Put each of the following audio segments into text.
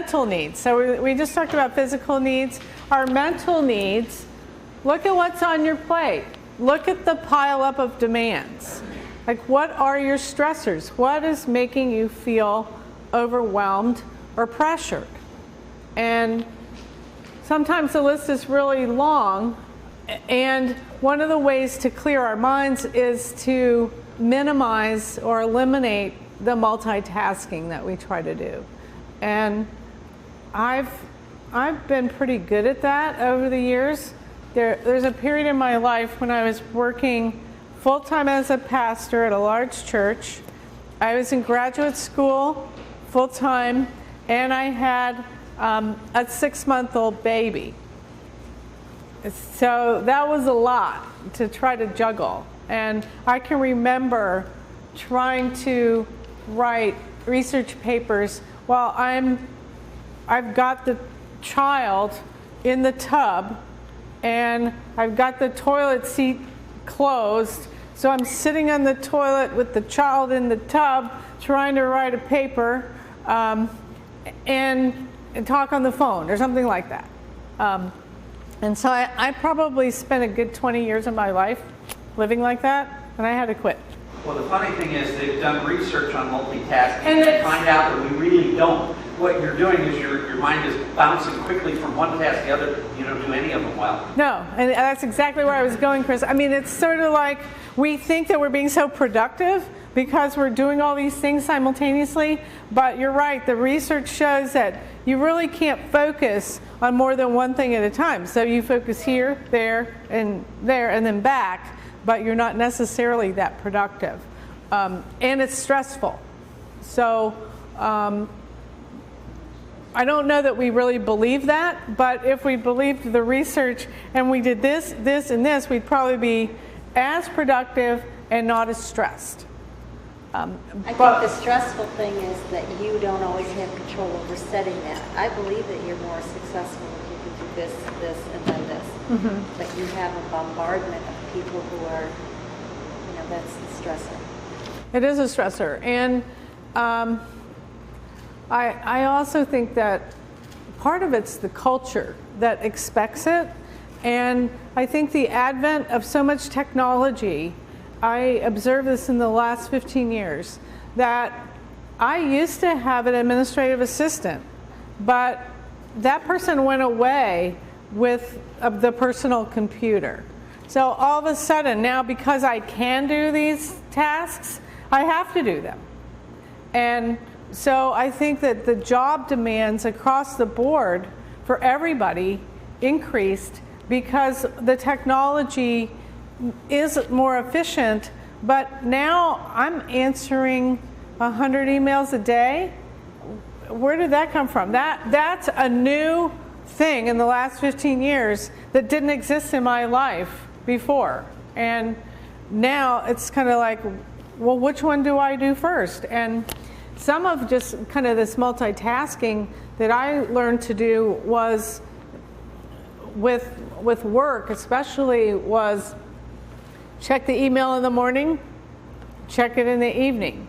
mental needs. So we just talked about physical needs. Our mental needs, look at what's on your plate. Look at the pile up of demands. Like, what are your stressors? What is making you feel overwhelmed or pressured? And sometimes the list is really long, and one of the ways to clear our minds is to minimize or eliminate the multitasking that we try to do. And I've been pretty good at that over the years. There's a period in my life when I was working full-time as a pastor at a large church. I was in graduate school full-time, and I had a 6-month-old baby. So that was a lot to try to juggle. And I can remember trying to write research papers while I've got the child in the tub and I've got the toilet seat closed. So I'm sitting on the toilet with the child in the tub trying to write a paper and talk on the phone or something like that. And so I probably spent a good 20 years of my life living like that, and I had to quit. Well, the funny thing is they've done research on multitasking and find out that we really don't. What you're doing is your mind is bouncing quickly from one task to the other. You don't do any of them well. No, and that's exactly where I was going, Chris. I mean, it's sort of like we think that we're being so productive because we're doing all these things simultaneously, but you're right, the research shows that you really can't focus on more than one thing at a time. So you focus here, there, and then back, but you're not necessarily that productive. And it's stressful. So I don't know that we really believe that, but if we believed the research and we did this, this, and this, we'd probably be as productive and not as stressed. I think the stressful thing is that you don't always have control over setting that. I believe that you're more successful if you can do this, this, and then this. Mm-hmm. But you have a bombardment of people who are, that's the stressor. It is a stressor. And I also think that part of it's the culture that expects it. And I think the advent of so much technology, I observed this in the last 15 years, that I used to have an administrative assistant, but that person went away with the personal computer. So all of a sudden now, because I can do these tasks, I have to do them. And so I think that the job demands across the board for everybody increased because the technology is more efficient, but now I'm answering 100 emails a day. Where did that come from? That's a new thing in the last 15 years that didn't exist in my life before. And now it's kind of like, well, which one do I do first? And some of just kind of this multitasking that I learned to do was with work especially was check the email in the morning, check it in the evening,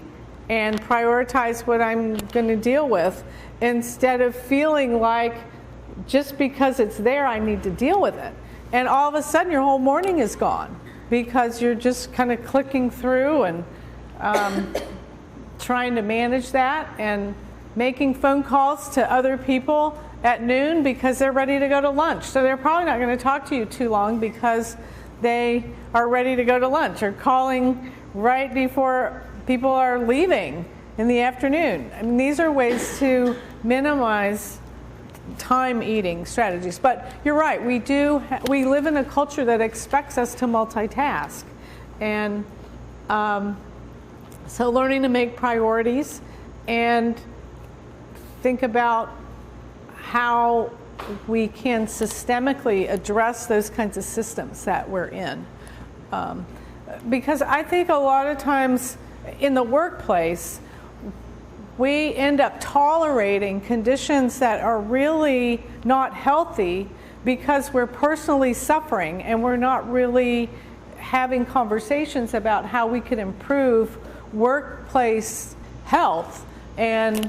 and prioritize what I'm going to deal with instead of feeling like just because it's there I need to deal with it. And all of a sudden your whole morning is gone because you're just kind of clicking through and trying to manage that and making phone calls to other people at noon because they're ready to go to lunch. So they're probably not going to talk to you too long because they are ready to go to lunch, or calling right before people are leaving in the afternoon. I mean, these are ways to minimize time eating strategies. But you're right, we live in a culture that expects us to multitask. And so learning to make priorities and think about how we can systemically address those kinds of systems that we're in. Because I think a lot of times in the workplace, we end up tolerating conditions that are really not healthy because we're personally suffering and we're not really having conversations about how we can improve workplace health and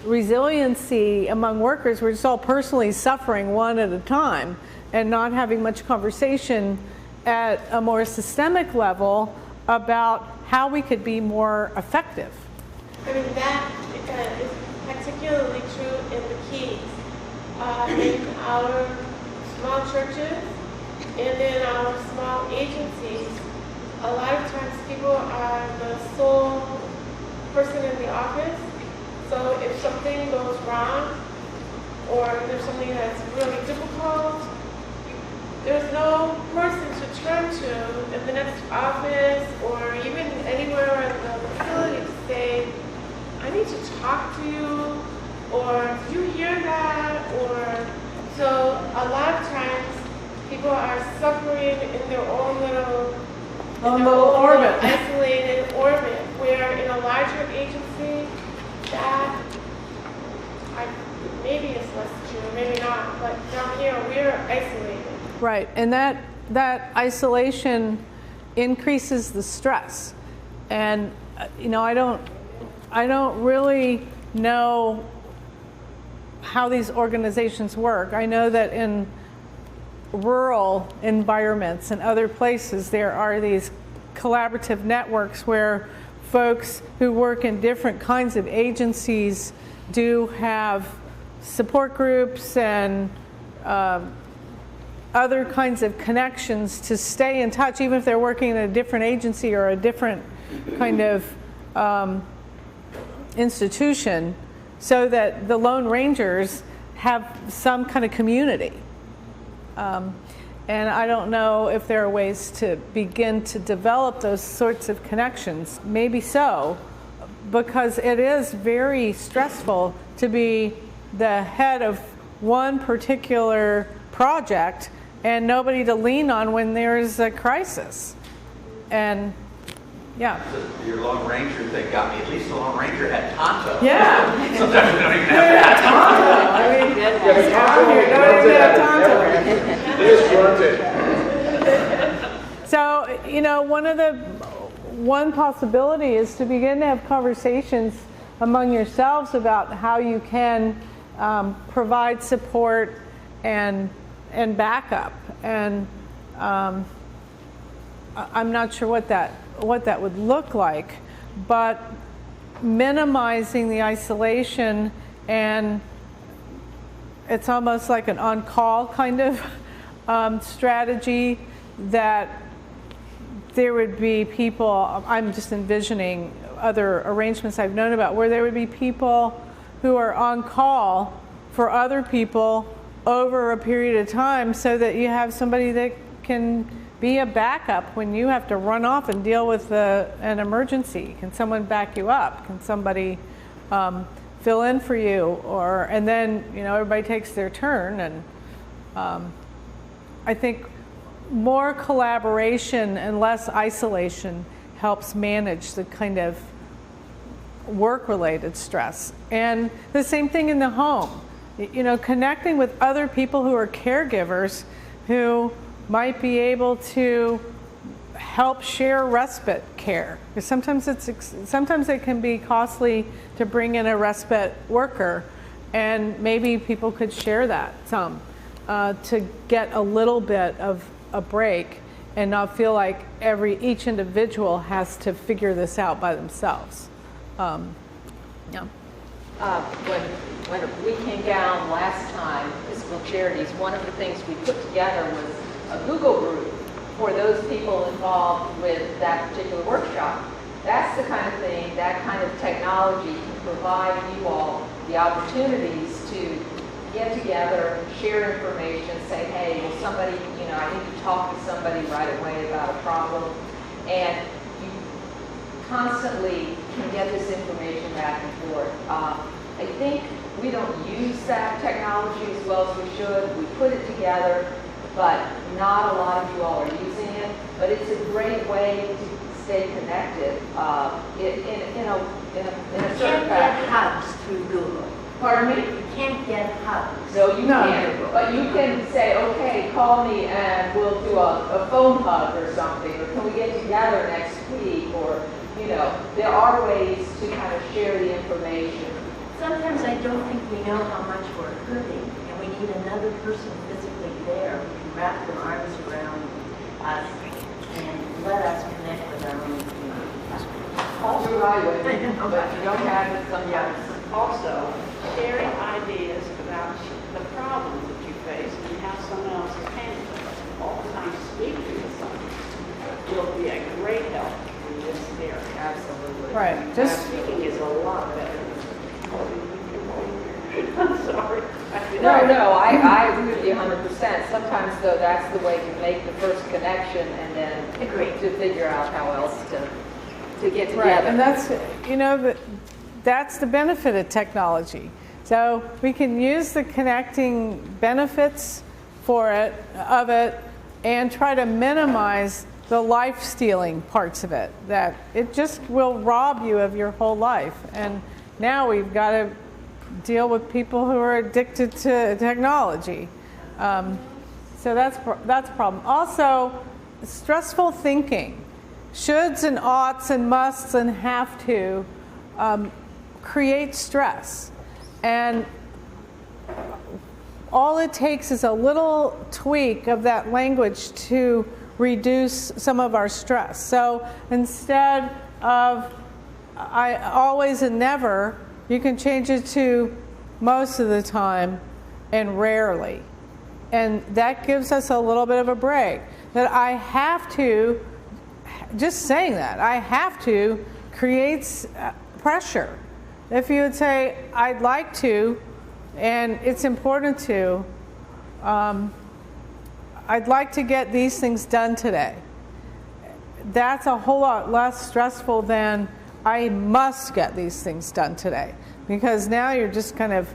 resiliency among workers. We're just all personally suffering one at a time and not having much conversation at a more systemic level about how we could be more effective. I mean, that is particularly true in the Keys, in our small churches and in our small agencies. A lot of times people are the sole person in the office. So if something goes wrong or there's something that's really difficult, there's no person to turn to in the next office or even anywhere in the facility to say, I need to talk to you, or did you hear that? Or so a lot of times people are suffering in their own little orbit, isolated orbit, where in a larger agency that maybe it's less true, maybe not, but down here we're isolated. Right, and that isolation increases the stress. And I don't really know how these organizations work. I know that in rural environments and other places there are these collaborative networks where folks who work in different kinds of agencies do have support groups and other kinds of connections to stay in touch, even if they're working in a different agency or a different kind of institution, so that the Lone Rangers have some kind of community. And I don't know if there are ways to begin to develop those sorts of connections. Maybe so, because it is very stressful to be the head of one particular project and nobody to lean on when there's a crisis. And yeah. Your Lone Ranger thing got me. At least the Lone Ranger had Tonto. Yeah. Sometimes we don't even have that. Tonto. I mean, down here, don't even have Tonto. So, one possibility is to begin to have conversations among yourselves about how you can provide support and backup. And I'm not sure what that would look like, but minimizing the isolation, and it's almost like an on-call kind of strategy, that there would be people, I'm just envisioning other arrangements I've known about, where there would be people who are on call for other people over a period of time, so that you have somebody that can be a backup when you have to run off and deal with an emergency. Can someone back you up? Can somebody fill in for you? And then everybody takes their turn. And I think more collaboration and less isolation helps manage the kind of work-related stress. And the same thing in the home. Connecting with other people who are caregivers who might be able to help share respite care. Because sometimes it can be costly to bring in a respite worker, and maybe people could share that some to get a little bit of a break and not feel like each individual has to figure this out by themselves. Yeah. When we came down last time, Physical Charities, one of the things we put together was a Google group for those people involved with that particular workshop. That's the kind of thing, that kind of technology can provide you all the opportunities to get together, share information, say, hey, will somebody, I need to talk to somebody right away about a problem. And you constantly can get this information back and forth. I think we don't use that technology as well as we should. We put it together, but not a lot of you all are using it. But it's a great way to stay connected in a certain fashion. You can't get hugs through Google. Pardon me? You can't get hugs. No, you can't. But you can say, okay, call me and we'll do a phone hug or something. Or can we get together next week? Or, there are ways to kind of share the information Sometimes I don't think we know how much we're hurting, and we need another person physically there who can wrap their arms around us and let us connect with our own community. Also, I would, but you don't have it sometimes. Also, sharing ideas about the problems that you face and how someone else is handling them. Oftentimes speaking to someone will be a great help in this area. Absolutely. Right. Just Speaking is a lot better than I'm sorry. No, I agree with you 100%. Sometimes, though, that's the way to make the first connection and then to figure out how else to get together. right, and that's, you know, that's the benefit of technology. So we can use the connecting benefits of it and try to minimize the life-stealing parts of it, that it just will rob you of your whole life. And now we've got to deal with people who are addicted to technology. So that's a problem. Also, stressful thinking. Shoulds and oughts and musts and have to create stress. And all it takes is a little tweak of that language to reduce some of our stress. So instead of I always and never, you can change it to most of the time and rarely. And that gives us a little bit of a break. That I have to, just saying that, I have to creates pressure. If you would say, I'd like to, and it's important to, I'd like to get these things done today. That's a whole lot less stressful than I must get these things done today. Because now you're just kind of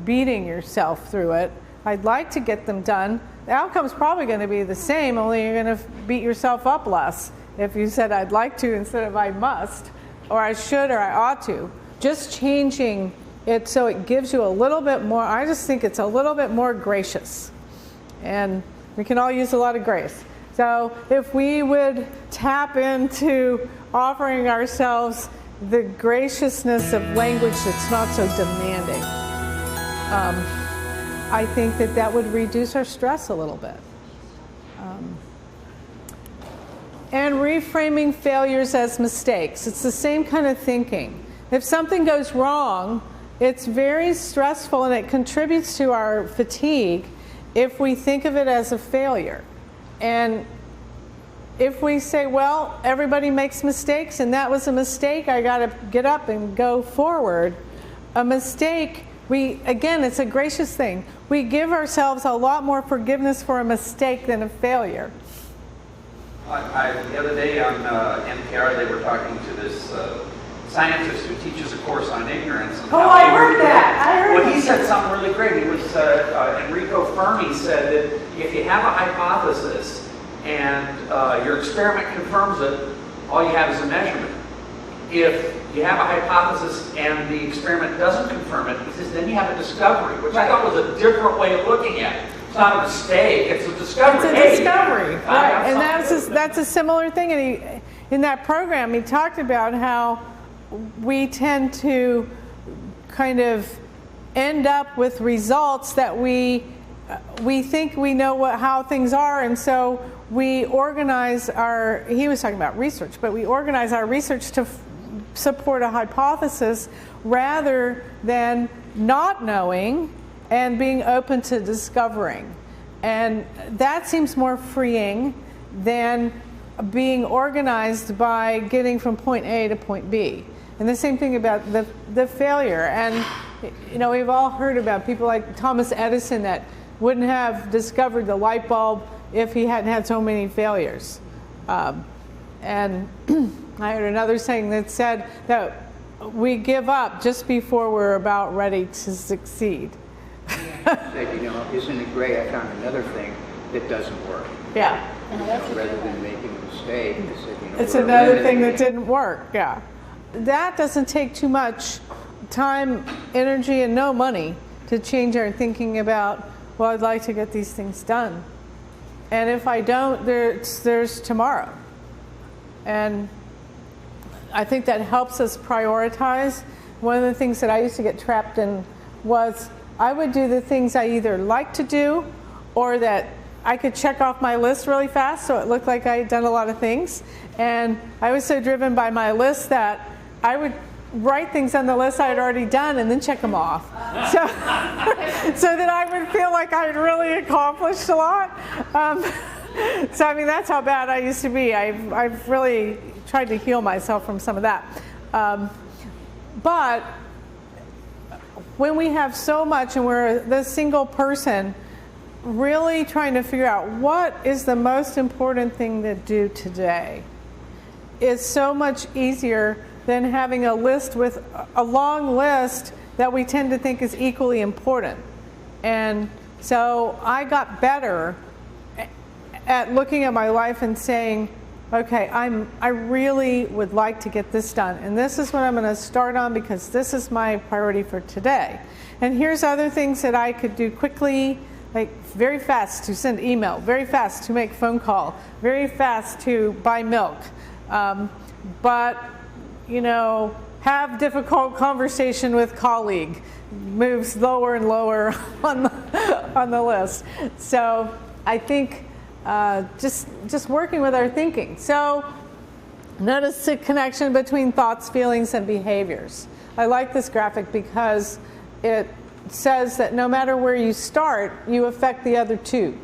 beating yourself through it. I'd like to get them done. The outcome's probably going to be the same, only you're going to beat yourself up less if you said I'd like to instead of I must, or I should, or I ought to. Just changing it so it gives you a little bit more, I just think it's a little bit more gracious. And we can all use a lot of grace. So if we would tap into offering ourselves the graciousness of language that's not so demanding, I think that would reduce our stress a little bit. And reframing failures as mistakes. It's the same kind of thinking. If something goes wrong, it's very stressful and it contributes to our fatigue if we think of it as a failure. And if we say, well, everybody makes mistakes and that was a mistake, I got to get up and go forward. A mistake, again, it's a gracious thing. We give ourselves a lot more forgiveness for a mistake than a failure. The other day on NPR, they were talking to this scientist who teaches a course on ignorance. And I heard that. Well, he said something really great. He was Enrico Fermi said that if you have a hypothesis and your experiment confirms it, all you have is a measurement. If you have a hypothesis and the experiment doesn't confirm it, he says then you have a discovery, which I thought was a different way of looking at it. It's not a mistake, it's a discovery. It's a discovery, right. And that's a similar thing. And in that program, he talked about how we tend to kind of end up with results that we think we know how things are, and so we organize he was talking about research, but we organize our research to support a hypothesis rather than not knowing and being open to discovering. And that seems more freeing than being organized by getting from point A to point B. And the same thing about the failure. And we've all heard about people like Thomas Edison that wouldn't have discovered the light bulb if he hadn't had so many failures. And I heard another saying that said that we give up just before we're about ready to succeed. Isn't it great? I found another thing that doesn't work. Yeah. Rather than making a mistake, it's another thing that didn't work. Yeah. That doesn't take too much time, energy, and no money to change our thinking about, well, I'd like to get these things done. And if I don't, there's tomorrow. And I think that helps us prioritize. one of the things that I used to get trapped in was I would do the things I either liked to do or that I could check off my list really fast so it looked like I had done a lot of things. And I was so driven by my list that I would write things on the list I had already done and then check them off. So, so that I would feel like I had really accomplished a lot. So I mean, that's how bad I used to be. I've really tried to heal myself from some of that. But when we have so much and we're this single person, really trying to figure out what is the most important thing to do today is so much easier than having a list with a long list that we tend to think is equally important. And so I got better at looking at my life and saying, okay, I really would like to get this done, and this is what I'm going to start on because this is my priority for today. And here's other things that I could do quickly, like very fast to send email, very fast to make phone call, very fast to buy milk. But you know, have difficult conversation with colleague moves lower and lower on the list. So I think just working with our thinking. So notice the connection between thoughts, feelings, and behaviors. I like this graphic because it says that no matter where you start, you affect the other two.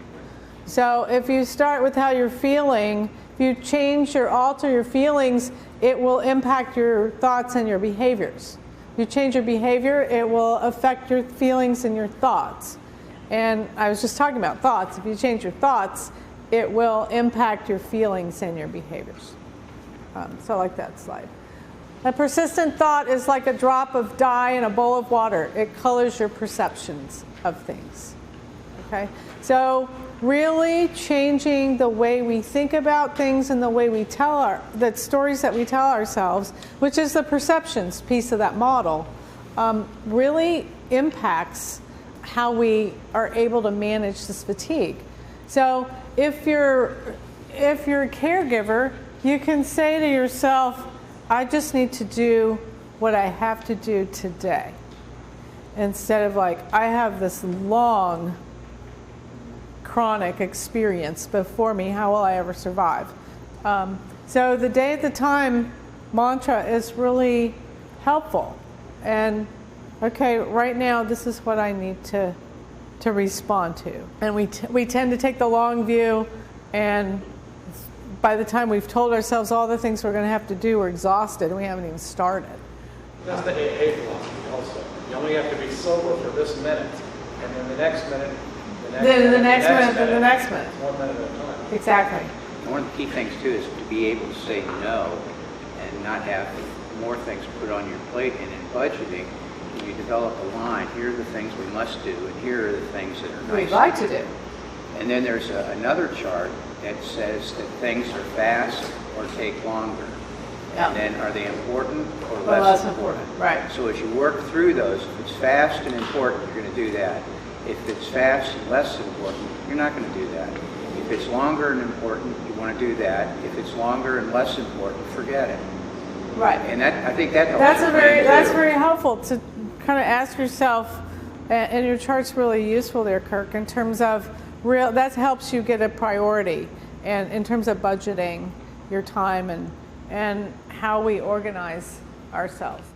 So if you start with how you're feeling, if you change or alter your feelings, it will impact your thoughts and your behaviors. If you change your behavior, it will affect your feelings and your thoughts. And I was just talking about thoughts. If you change your thoughts, it will impact your feelings and your behaviors. So I like that slide. A persistent thought is like a drop of dye in a bowl of water. It colors your perceptions of things. Okay? So really changing the way we think about things and the way we tell the stories that we tell ourselves, which is the perceptions piece of that model, really impacts how we are able to manage this fatigue. So if you're a caregiver, you can say to yourself, I just need to do what I have to do today. Instead of like, I have this long chronic experience before me, how will I ever survive? So the day at the time mantra is really helpful. And okay, right now this is what I need to respond to. And we tend to take the long view, and by the time we've told ourselves all the things we're going to have to do, we're exhausted and we haven't even started. That's the AA philosophy also. You only have to be sober for this minute, and then the next minute, Then the next minute. 1 minute at a time. Exactly. And one of the key things too is to be able to say no and not have more things put on your plate. And in budgeting, you develop a line. Here are the things we must do, and here are the things that are nice We'd like to do. And then there's another chart that says that things are fast or take longer. Yeah. And then are they important or Or less important? Right. So as you work through those, if it's fast and important, you're going to do that. If it's fast and less important, you're not going to do that. If it's longer and important, you want to do that. If it's longer and less important, forget it. Right. And that, I think that helps. That's very helpful to kind of ask yourself, and your chart's really useful there, Kirk, in terms of that helps you get a priority, and in terms of budgeting your time and how we organize ourselves.